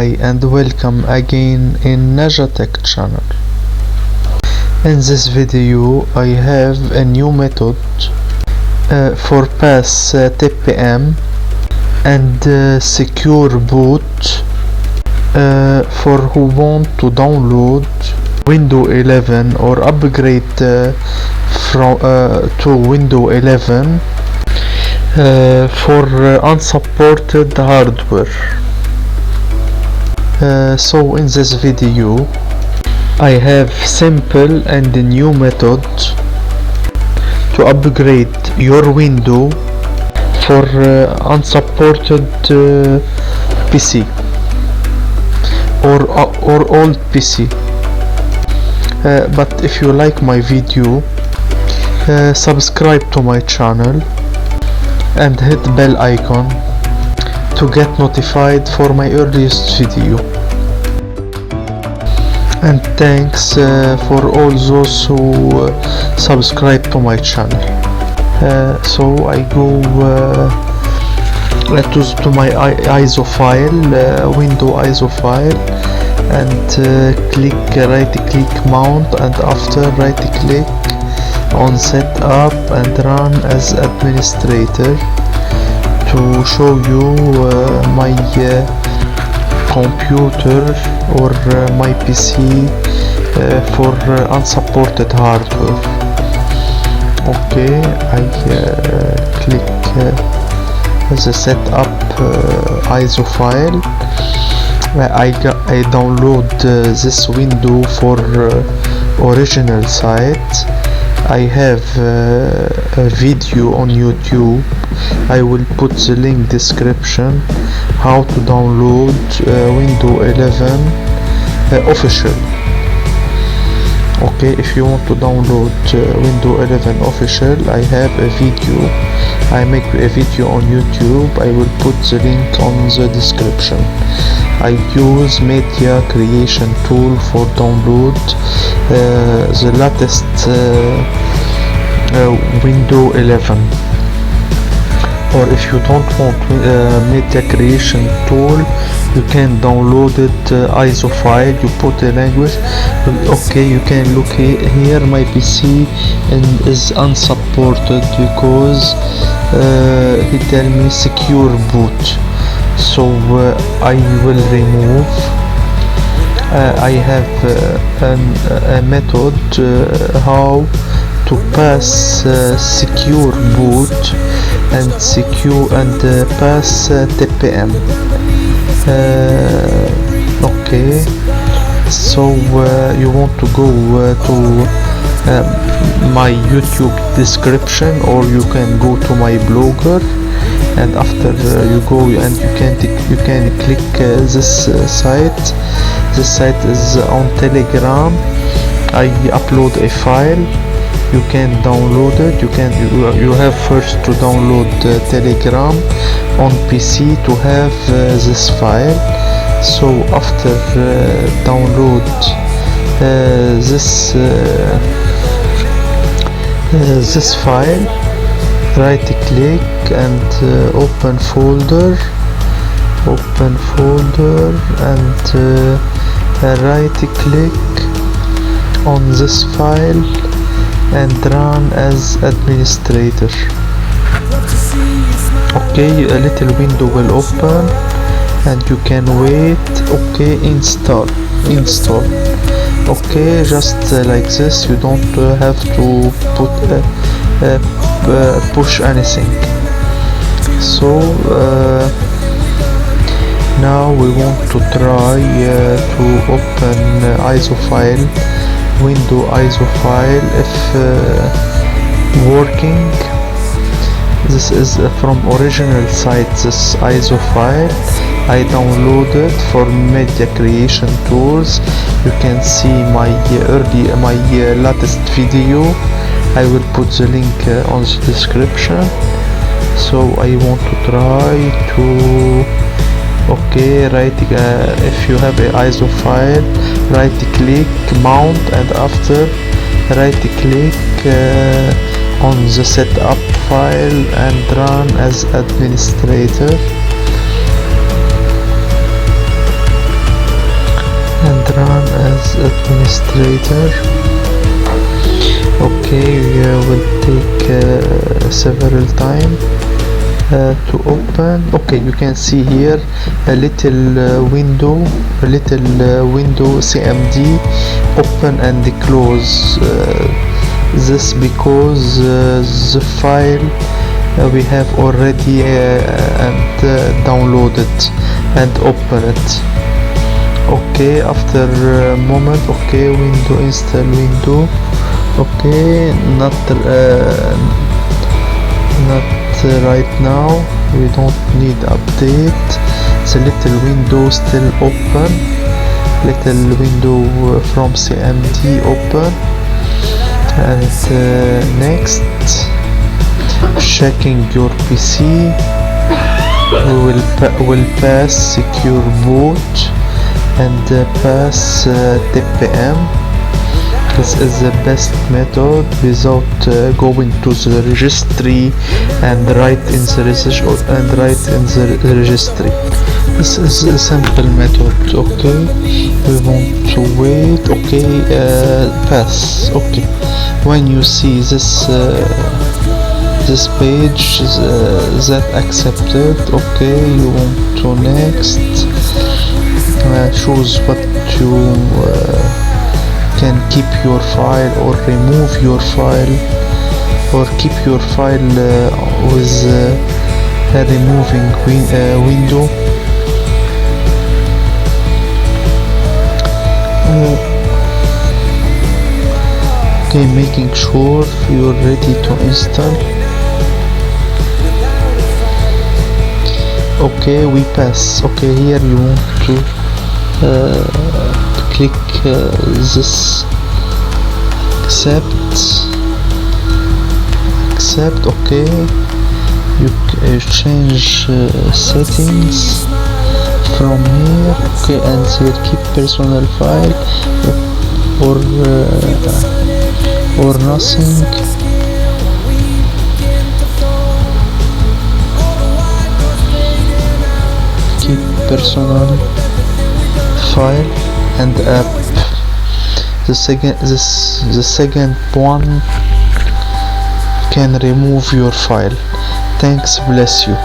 Hi and welcome again in Tech channel. In this video I have a new method for pass TPM and secure boot for who want to download Windows 11 or upgrade to Windows 11 for unsupported hardware. So in this video I have simple and new method to upgrade your window for unsupported PC or old PC. But if you like my video, subscribe to my channel and hit bell icon to get notified for my earliest video. And thanks for all those who subscribe to my channel. So I go to my ISO file, window ISO file, and right click mount, and after right click on setup and run as administrator to show you my computer or my PC for unsupported hardware. Okay, I click the setup ISO file. I download this window for original site. I have a video on YouTube. I will put the link description how to download Windows 11 official. Okay, if you want to download Windows 11 official, I have a video. I make a video on YouTube. I will put the link on the description. I use media creation tool for download the latest Windows 11. Or if you don't want media creation tool, you can download it ISO file. You put the language. Okay, you can look here. My PC is unsupported because he tell me secure boot. So I will remove. I have a method how to pass secure boot and pass TPM. Okay, so you want to go to my YouTube description, or you can go to my blogger, and after you go and you can click this site. This site is on Telegram. I upload a file. You can download it. You have first to download Telegram on PC to have this file. So after download this file, right click and open folder, and right click on this file and run as administrator. Okay, a little window will open and you can wait. Okay, install. Okay, just like this. You don't have to push anything. So now we want to try to open ISO file, window ISO file, if working. This is from original site. This ISO file I downloaded for media creation tools. You can see my latest video. I will put the link on the description. So I want to try to. Okay, if you have an ISO file, right click mount, and after right click on the setup file and run as administrator. run as administrator. Okay, will take several time to open. Okay, you can see here a little window CMD open and close. This because the file we have already downloaded and open it. Okay, after a moment, okay, window install window. Okay, not right now, we don't need update. The little window still open, little window from CMD open. And next, checking your PC. will pass secure boot and pass TPM. This is the best method without going to the registry and write in the registry. This is a simple method. Okay, we want to wait. Okay, pass. Okay, when you see this page that accepted, okay, you want to next, choose what you can keep your file or remove your file, or keep your file with a removing window. Okay, making sure you're ready to install. Okay, we pass. Okay, here you want to click this accept. Okay, you change settings from here. Okay, and here keep personal file or nothing. Keep personal file and app. The second one can remove your file. Thanks, bless you.